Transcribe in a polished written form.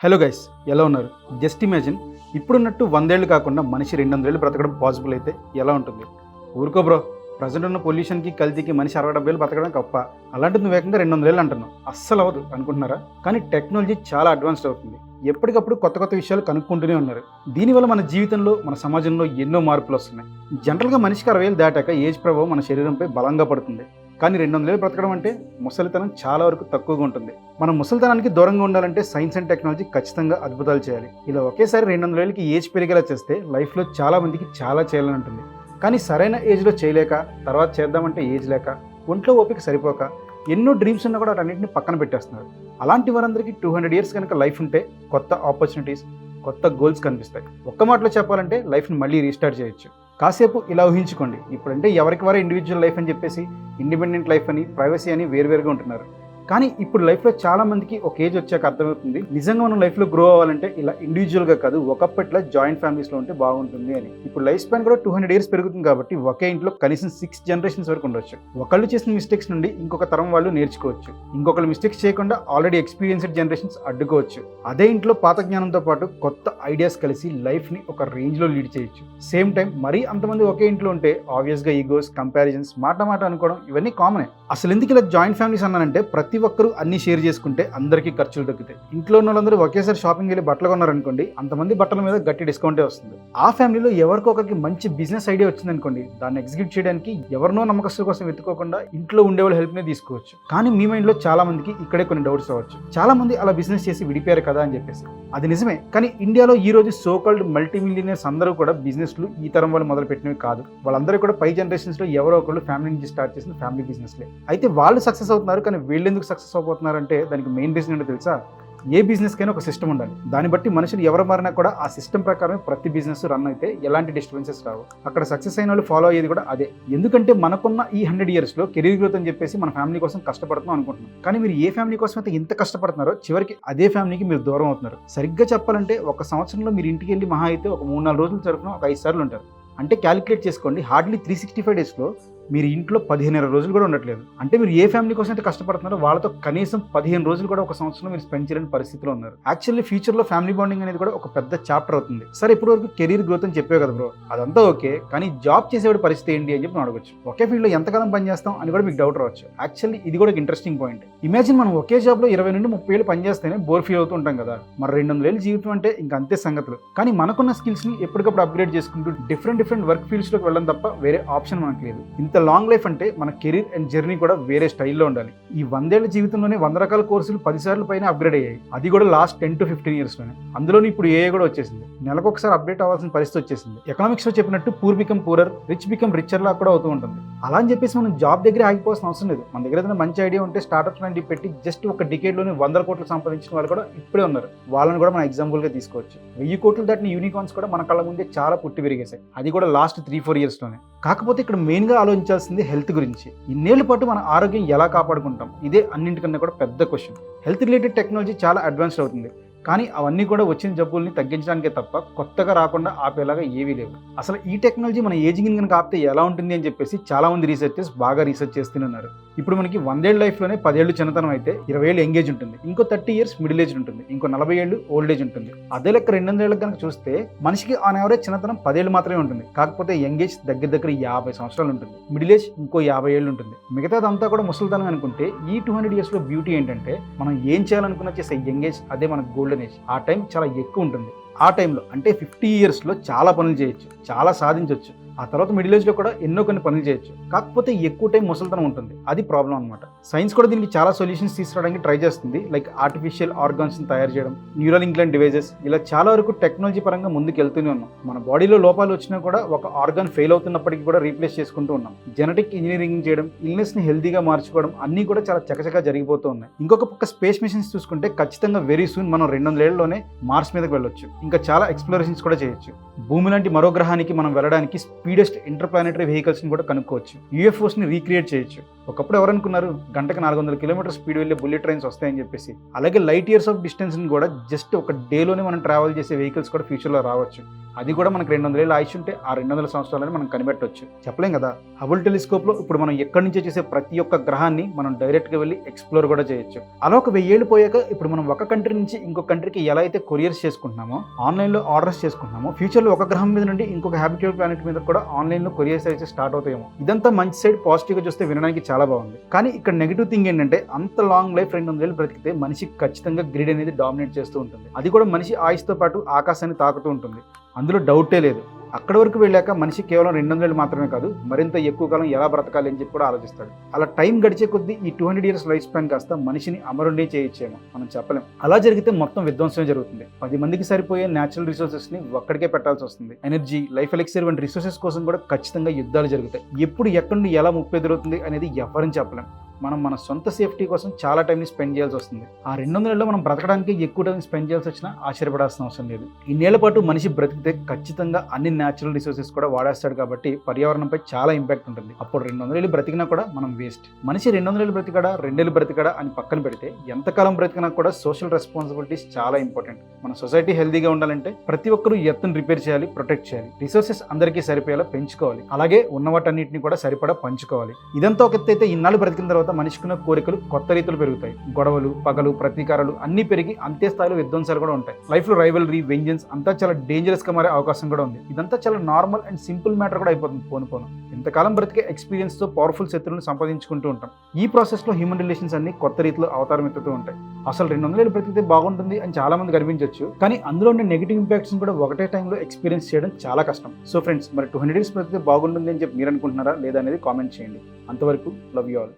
Hello guys, ఎలా ఉన్నారు? Just imagine, ఇప్పుడున్నట్టు 100 ఏళ్ళు కాకుండా మనిషి 200 ఏళ్ళు బ్రతకడం పాసిబుల్ అయితే ఎలా ఉంటుంది? ఊరుకో బ్రో, ప్రజెంట్ ఉన్న పొల్యూషన్కి కల్తీకి మనిషి 60-70 ఏళ్ళు బ్రతకడం గొప్ప. అలాంటిది నువ్వు ఏకంగా 200 ఏళ్ళు అంటున్నావు. అస్సలు అవ్వదు అనుకుంటున్నారా? కానీ టెక్నాలజీ చాలా అడ్వాన్స్డ్ అవుతుంది. ఎప్పటికప్పుడు కొత్త కొత్త విషయాలు కనుక్కుంటూనే ఉన్నారు. దీనివల్ల మన జీవితంలో, మన సమాజంలో ఎన్నో మార్పులు వస్తున్నాయి. జనరల్గా మనిషికి 60 ఏళ్ళు దాటాక ఏజ్ ప్రభావం మన శరీరంపై బలంగా పడుతుంది. కానీ 200 ఏళ్ళు బ్రతకడం అంటే ముసలితనం చాలా వరకు తక్కువగా ఉంటుంది. మనం ముసలితనానికి దూరంగా ఉండాలంటే సైన్స్ అండ్ టెక్నాలజీ ఖచ్చితంగా అద్భుతాలు చేయాలి. ఇలా ఒకేసారి 200 ఏళ్ళకి ఏజ్ పెరిగేలా చేస్తే లైఫ్లో చాలా మందికి చాలా చేయాలని ఉంటుంది. కానీ సరైన ఏజ్లో చేయలేక, తర్వాత చేద్దామంటే ఏజ్ లేక, ఒంట్లో ఓపిక సరిపోక, ఎన్నో డ్రీమ్స్ ఉన్నా కూడా వాటన్నింటిని పక్కన పెట్టేస్తున్నారు. అలాంటి వారందరికీ 200 ఇయర్స్ కనుక లైఫ్ ఉంటే కొత్త ఆపర్చునిటీస్, కొత్త గోల్స్ కనిపిస్తాయి. ఒక్క మాటలో చెప్పాలంటే లైఫ్ని మళ్ళీ రీస్టార్ట్ చేయొచ్చు. కాసేపు ఇలా ఊహించుకోండి, ఇప్పుడంటే ఎవరికి వారే ఇండివిజువల్ లైఫ్ అని చెప్పేసి, ఇండిపెండెంట్ లైఫ్ అని, ప్రైవసీ అని వేరువేరుగా ఉంటున్నారు. కానీ ఇప్పుడు లైఫ్లో చాలా మందికి ఒక ఏజ్ వచ్చాక అర్థమవుతుంది, నిజంగా మనం లైఫ్లో గ్రో అవ్వాలంటే ఇలా ఇండివిజువల్గా కాదు, ఒకప్పట్లో జాయింట్ ఫ్యామిలీస్లో ఉంటే బాగుంటుంది అని. ఇప్పుడు లైఫ్ స్పాన్ కూడా 200 ఇయర్స్ పెరుగుతుంది కాబట్టి ఒకే ఇంట్లో కనీసం 6 జనరేషన్స్ వరకు ఉండొచ్చు. ఒకళ్ళు చేసిన మిస్టేక్స్ నుండి ఇంకొక తరం వాళ్ళు నేర్చుకోవచ్చు. ఇంకొకళ్ళు మిస్టేక్స్ చేయకుండా ఆల్రెడీ ఎక్స్పీరియన్స్డ్ జనరేషన్స్ అడ్డుకోవచ్చు. అదే ఇంట్లో పాత జ్ఞానంతో పాటు కొత్త ఐడియాస్ కలిసి లైఫ్ని ఒక రేంజ్లో లీడ్ చేయొచ్చు. సేమ్ టైం మరీ అంతమంది ఒకే ఇంట్లో ఉంటే ఆబ్వియస్గా ఈగోస్, కంపారిజన్స్, మాట అనుకోవడం ఇవన్నీ కామనే. అసలు ఎందుకు ఇలా జాయింట్ ఫ్యామిలీస్ అన్నానంటే, ప్రతి ఒక్కరు అన్ని షేర్ చేసుకుంటే అందరికీ ఖర్చులు తగ్గుతాయి. ఇంట్లో ఉన్న వాళ్ళందరూ ఒకేసారి షాపింగ్ వెళ్ళి బట్టలు కొన్నారనుకోండి, అంతమంది బట్టల మీద గట్టి డిస్కౌంటే వస్తుంది. ఆ ఫ్యామిలీలో ఎవరికొకరికి మంచి బిజినెస్ ఐడియా వచ్చిందనుకోండి, దాన్ని ఎగ్జిక్యూట్ చేయడానికి ఎవరినో నమ్మకస్తుల కోసం వెతుకోకుండా ఇంట్లో ఉండేవాళ్ళ హెల్ప్నే తీసుకోవచ్చు. కానీ మీ మైండ్లో చాలా మందికి ఇక్కడే కొన్ని డౌట్స్ రావచ్చు. చాలా మంది అలా బిజినెస్ చేసి విడిపోయారు కదా అని చెప్పేసి. అది నిజమే, కానీ ఇండియాలో ఈ రోజు సోకాల్డ్ మల్టీ మిలియనర్స్ అందరూ కూడా బిజినెస్లు ఈ తరం వాళ్ళు మొదలు పెట్టినవి కాదు. వాళ్ళందరూ కూడా పై జనరేషన్స్లో ఎవరో ఒకళ్ళు ఫ్యామిలీ నుంచి స్టార్ట్ చేసిన ఫ్యామిలీ బిజినెస్లే. అయితే వాళ్ళు సక్సెస్ అవుతున్నారు, కానీ వీళ్ళు ఎందుకు సక్సెస్ అయిపోతున్నారంటే దానికి మెయిన్ రీజన్ ఏంటో తెలుసా? ఏ బిజినెస్ కైనా ఒక సిస్టమ్ ఉండాలి. దాన్ని బట్టి మనుషులు ఎవరు మారినా కూడా ఆ సిస్టమ్ ప్రకారం ప్రతి బిజినెస్ రన్ అయితే ఎలాంటి డిస్టర్బెన్సెస్ రావు. అక్కడ సక్సెస్ అయిన వాళ్ళు ఫాలో అయ్యేది కూడా అదే. ఎందుకంటే మనకున్న ఈ 100 ఇయర్స్లో కెరీర్ గ్రోత్ అని చెప్పేసి మన ఫ్యామిలీ కోసం కష్టపడుతున్నాం అనుకుంటున్నాం. కానీ మీరు ఏ ఫ్యామిలీ కోసం అయితే ఇంత కష్టపడుతున్నారో చివరికి అదే ఫ్యామిలీకి మీరు దూరం అవుతున్నారు. సరిగ్గా చెప్పాలంటే ఒక సంవత్సరంలో మీరు ఇంటికి వెళ్ళి మహా అయితే ఒక 3-4 రోజులు తరఫున ఒక 5 సార్లు ఉంటారు. అంటే క్యాలిక్యులేట్ చేసుకోండి, హార్డ్లీ 365 డేస్లో మీరు ఇంట్లో 15 రోజులు కూడా ఉండట్లేదు. అంటే మీరు ఏ ఫ్యామిలీ కోసం అయితే కష్టపడుతున్నారో వాళ్ళతో కనీసం 15 రోజులు కూడా ఒక సంవత్సరం మీరు స్పెండ్ చేయలేని పరిస్థితిలో ఉన్నారు. యాక్చువల్లీ ఫ్యూచర్లో ఫ్యామిలీ బాండింగ్ అనేది కూడా ఒక పెద్ద చాప్టర్ అవుతుంది. సరే, ఇప్పుడు వరకు కెరీర్ గ్రోత్ అని చెప్పే కదా బ్రో, అదంతా ఓకే, కానీ జాబ్ చేసేవాడి పరిస్థితి ఏంటి అని చెప్పి అడగచ్చు. ఒకే ఫీల్డ్లో ఎంతకాలం పనిచేస్తాం అని కూడా మీకు డౌట్ రావచ్చు. యాక్చువల్లీ ఇది కూడా ఒక ఇంట్రెస్టింగ్ పాయింట్. ఇమాజిన్ మనం ఒకే జాబ్లో 20 నుండి 30 ఏళ్ళు పనిచేస్తేనే బోర్ ఫీల్ అవుతూ ఉంటాం కదా. మరి 200 ఏళ్ళు జీవితం అంటే ఇంకా అంతే సంగతులు. కానీ మనకున్న స్కిల్స్ని ఎప్పటికప్పుడు అప్గ్రేడ్ చేసుకుంటూ డిఫరెంట్ వర్క్ ఫీల్డ్స్లోకి వెళ్ళడం తప్ప వేరే ఆప్షన్ మనకు లేదు. ఇంత లాంగ్ లైఫ్ అంటే మన కెరీర్ అండ్ జర్నీ కూడా వేరే స్టైల్లో ఉండాలి. ఈ 100 ఏళ్ల జీవితంలోనే 100 రకాల కోర్సులు 10 సార్లు పైన అప్గ్రేడ్ అయ్యాయి. అది కూడా లాస్ట్ 10 to 15 ఇయర్స్లోనే. అందులోని ఇప్పుడు ఏఐ కూడా వచ్చేసింది. నెలకు ఒకసారి అప్డేట్ అవ్వాల్సిన పరిస్థితి వచ్చేసింది. ఎకనామిక్స్లో చెప్పినట్టు poor become poorer, rich become richer లా కూడా అవుతూ ఉంటుంది. అలా అని చెప్పేసి మనం జాబ్ దగ్గర ఆగిపోవాల్సిన అవసరం లేదు. మన దగ్గర ఏదైనా మంచి ఐడియా ఉంటే స్టార్ట్అప్స్ లాంటి పెట్టి జస్ట్ ఒక డికేడ్లోనే 100 కోట్లు సంపాదించిన వాళ్ళు కూడా ఇప్పుడే ఉన్నారు. వాళ్ళని కూడా మనం ఎగ్జాంపుల్గా తీసుకోవచ్చు. 1000 కోట్లు దాటిన యూనికార్న్స్ కూడా మన కళ్ళ ముందే చాలా పుట్టి పెరిగేశాయి. అది కూడా లాస్ట్ 3-4 ఇయర్స్లోనే. కాకపోతే ఇక్కడ మెయిన్గా ఆలోచించాల్సింది హెల్త్ గురించి. ఇన్నేళ్ల పాటు మన ఆరోగ్యం ఎలా కాపాడుకుంటాం, ఇదే అన్నింటికన్నా కూడా పెద్ద క్వశ్చన్. హెల్త్ రిలేటెడ్ టెక్నాలజీ చాలా అడ్వాన్స్డ్ అవుతుంది, కానీ అవన్నీ కూడా వచ్చిన జబ్బుల్ని తగ్గించడానికే తప్ప కొత్తగా రాకుండా ఆపేలాగా ఏవీ లేవు. అసలు ఈ టెక్నాలజీ మన ఏజింగ్ కనుక ఆపితే ఎలా ఉంటుంది అని చెప్పేసి చాలా మంది రీసెర్చర్స్ బాగా రీసెర్చ్ చేస్తున్నారు. ఇప్పుడు మనకి 100 ఏళ్ళ లైఫ్లోనే 10 ఏళ్ళు చిన్నతనం అయితే 20 ఏళ్ళు ఎంగేజ్ ఉంటుంది, ఇంకో 30 ఇయర్స్ మిడిల్ ఏజ్ ఉంటుంది, ఇంకో 40 ఏళ్ళు ఓల్డ్ ఏజ్ ఉంటుంది. అదే లెక్క 200 ఏళ్ళకి కనుక చూస్తే మనిషికి ఆన్ యావరేజ్ చిన్నతనం 10 ఏళ్ళు మాత్రమే ఉంటుంది. కాకపోతే ఎంగేజ్ దగ్గర 50 సంవత్సరాలు ఉంటుంది, మిడిల్ ఏజ్ ఇంకో 50 ఏళ్ళు ఉంటుంది. మిగతాదంతా కూడా ముసలితనం అనుకుంటే ఈ 200 ఇయర్స్లో బ్యూటీ ఏంటంటే మనం ఏం చేయాలనుకున్న చేసే యంగేజ్ అదే మన గోల్డెన్ ఏజ్. ఆ టైం చాలా ఎక్కువ ఉంటుంది. ఆ టైంలో అంటే 50 ఇయర్స్లో చాలా పనులు చేయొచ్చు, చాలా సాధించవచ్చు. ఆ తర్వాత మిడిల్ ఏజ్లో కూడా ఎన్నో కొన్ని పనులు చేయొచ్చు. కాకపోతే ఎక్కువ టైం ముసలితనం ఉంటుంది, అది ప్రాబ్లం అనమాట. సైన్స్ కూడా దీనికి చాలా సొల్యూషన్స్ తీసుకురావడానికి ట్రై చేస్తుంది. లైక్ ఆర్టిఫిషియల్ ఆర్గాన్స్ని తయారు చేయడం, న్యూరల్ ఇంప్లాంట్ డివైజెస్, ఇలా చాలా వరకు టెక్నాలజీ పరంగా ముందుకు వెళ్తూనే ఉన్నాం. మన బాడీలో లోపాలు వచ్చినా కూడా ఒక ఆర్గాన్ ఫెయిల్ అవుతున్నప్పటికీ కూడా రీప్లేస్ చేసుకుంటూ ఉన్నాం. జెనెటిక్ ఇంజనీరింగ్ చేయడం, ఇల్నెస్ని హెల్తీగా మార్చుకోవడం అన్నీ కూడా చాలా చకచకా జరిగిపోతూ ఉన్నాయి. ఇంకొక పక్క స్పేస్ మిషన్స్ చూసుకుంటే ఖచ్చితంగా వెరీ సూన్ మనం 200 ఏళ్లలోనే మార్స్ మీదకి వెళ్ళొచ్చు. ఇంకా చాలా ఎక్స్ప్లోరేషన్స్ కూడా చేయొచ్చు. భూమి లాంటి మరో గ్రహానికి మనం వెళ్ళడానికి స్పీడెస్ట్ ఇంటర్ప్లానెటరీ వెహికల్స్ని కూడా కనుక్కోవచ్చు. యూఎఫ్ఓస్ని రీక్రియేట్ చేయొచ్చు. ఒకప్పుడు ఎవరనుకున్నారు గంటకు 400 కిలోమీటర్ స్పీడ్ వెళ్ళే బుల్లెట్ ట్రైన్స్ వస్తాయని చెప్పేసి. అలాగే లైట్ ఇయర్స్ ఆఫ్ డిస్టెన్స్ని కూడా జస్ట్ ఒక డేలోనే మనం ట్రావెల్ చేసే వెహికల్స్ కూడా ఫ్యూచర్లో రావచ్చు. అది కూడా మనకు 200 ఏళ్ళు ఆయుష్ ఉంటే ఆ 200 సంవత్సరాలని మనం కనిపెట్టవచ్చు. చెప్పలేం కదా. హబుల్ టెలిస్కోప్లో ఇప్పుడు మనం ఎక్కడి నుంచో చూసే ప్రతి ఒక్క గ్రహాన్ని మనం డైరెక్ట్గా వెళ్ళి ఎక్స్ప్లోర్ కూడా చేయొచ్చు. అలా ఒక 1000 ఏళ్ళు పోయాక ఇప్పుడు మనం ఒక కంట్రీ నుంచి ఇంకొక కంట్రీకి ఎలా అయితే కొరియర్స్ చేసుకుంటున్నామో, ఆన్లైన్లో ఆర్డర్స్ చేసుకుంటున్నామో, ఫ్యూచర్లో ఒక గ్రహం మీద నుండి ఇంకొక హ్యాబిటబుల్ ప్లానెట్ మీద కూడా ఆన్లైన్లో కొరియర్ సర్వీసెస్ స్టార్ట్ అవుతాయేమో. ఇదంతా మంచి సైడ్ పాజిటివ్గా చూస్తే వినడానికి చాలా బాగుంది. కానీ ఇక్కడ నెగిటివ్ థింగ్ ఏంటంటే అంత లాంగ్ లైఫ్ 200 ఏళ్ళు బ్రతికితే మనిషి ఖచ్చితంగా గ్రిడ్ అనేది డామినేట్ చేస్తూ ఉంటుంది. అది కూడా మనిషి ఆయుష్తో పాటు ఆకాశాన్ని తాకుతూ ఉంటుంది. అందులో డౌటే లేదు. అక్కడి వరకు వెళ్ళాక మనిషి కేవలం 200 ఏళ్ళు మాత్రమే కాదు, మరింత ఎక్కువ కాలం ఎలా బ్రతకాలి అని చెప్పి కూడా ఆలోచిస్తాడు. అలా టైం గడిచే కొద్దీ ఈ 200 ఇయర్స్ లైఫ్ స్పాన్ కాస్త మనిషిని అమరుండి చేయొచ్చేమో, మనం చెప్పలేం. అలా జరిగితే మొత్తం విధ్వంసమే జరుగుతుంది. 10 మందికి సరిపోయే న్యాచురల్ రిసోర్సెస్ని ఒక్కడికే పెట్టాల్సి వస్తుంది. ఎనర్జీ, లైఫ్ ఎలెక్సిర్ వంటి రిసోర్సెస్ కోసం కూడా ఖచ్చితంగా యుద్ధాలు జరుగుతాయి. ఎప్పుడు ఎక్కడి నుండి ఎలా ముప్పు ఎదురవుతుంది అనేది ఎవరని చెప్పలేం. మనం మన సొంత సేఫ్టీ కోసం చాలా టైంని స్పెండ్ చేయాల్సి వస్తుంది. ఆ 200 ఏళ్ళలో మనం బ్రతకడానికి ఎక్కువ టైం స్పెండ్ చేయాల్సి వచ్చినా ఆశ్చర్యపడాల్సిన అవసరం లేదు. ఇన్నేళ్ల పాటు మనిషి బ్రతికితే ఖచ్చితంగా అన్ని న్యాచురల్ రిసోర్సెస్ కూడా వాడేస్తాడు కాబట్టి పర్యావరణంపై చాలా ఇంపాక్ట్ ఉంటుంది. అప్పుడు 200 ఏళ్ళు బ్రతికినా కూడా మనం వేస్ట్. మనిషి 200 ఏళ్ళు బ్రతికాడా 2 ఏళ్ళు బ్రతికాడా అని పక్కన పెడితే ఎంతకాలం బ్రతికినా కూడా సోషల్ రెస్పాన్సిబిలిటీస్ చాలా ఇంపార్టెంట్. మన సొసైటీ హెల్తీగా ఉండాలంటే ప్రతి ఒక్కరూ ఎర్త్ని రిపేర్ చేయాలి, ప్రొటెక్ట్ చేయాలి, రిసోర్సెస్ అందరికీ సరిపోయేలా పెంచుకోవాలి, అలాగే ఉన్న వాటన్నిటిని కూడా సరిపడా పంచుకోవాలి. ఇదంతా ఒక ఎత్తు అయితే ఇన్నాళ్ళు బ్రతికిన తర్వాత మనిషికున్న కోరికలు కొత్త రీతులు పెరుగుతాయి. గొడవలు, పగలు, ప్రతీకారాలు అన్నీ పెరిగి అంతే స్థాయిలో విధ్వంసాలు కూడా ఉంటాయి. లైఫ్లో రైవలరీ, వెంజెన్స్ అంతా చాలా డేంజరస్గా మారే అవకాశం కూడా ఉంది. ఇదంతా చాలా నార్మల్ అండ్ సింపుల్ మ్యాటర్ కూడా అయిపోతుంది పోను. ఇంతకాలం బ్రతికే ఎక్స్పీరియన్స్తో పవర్ఫుల్ శత్రువులను సంపాదించుకుంటూ ఉంటాం. ఈ ప్రాసెస్లో హ్యూమన్ రిలేషన్స్ అన్ని కొత్త రీతిలో అవతారం ఎత్తుతూ ఉంటాయి. అసలు 200 ఏళ్ళు బ్రతికితే బాగుంటుంది అని చాలా మంది కనిపించవచ్చు, కానీ అందులో ఉండే నెగిటివ్ ఇంపాక్ట్స్ కూడా ఒకటే టైంలో ఎక్స్పీరియన్స్ చేయడం చాలా కష్టం. సో ఫ్రెండ్స్, మరి 200 ఇయర్స్ బ్రతికితే బాగుంటుంది అని చెప్పి మీరు అనుకుంటున్నారా లేదా అనేది కామెంట్ చేయండి. అంతవరకు లవ్ యూ ఆల్.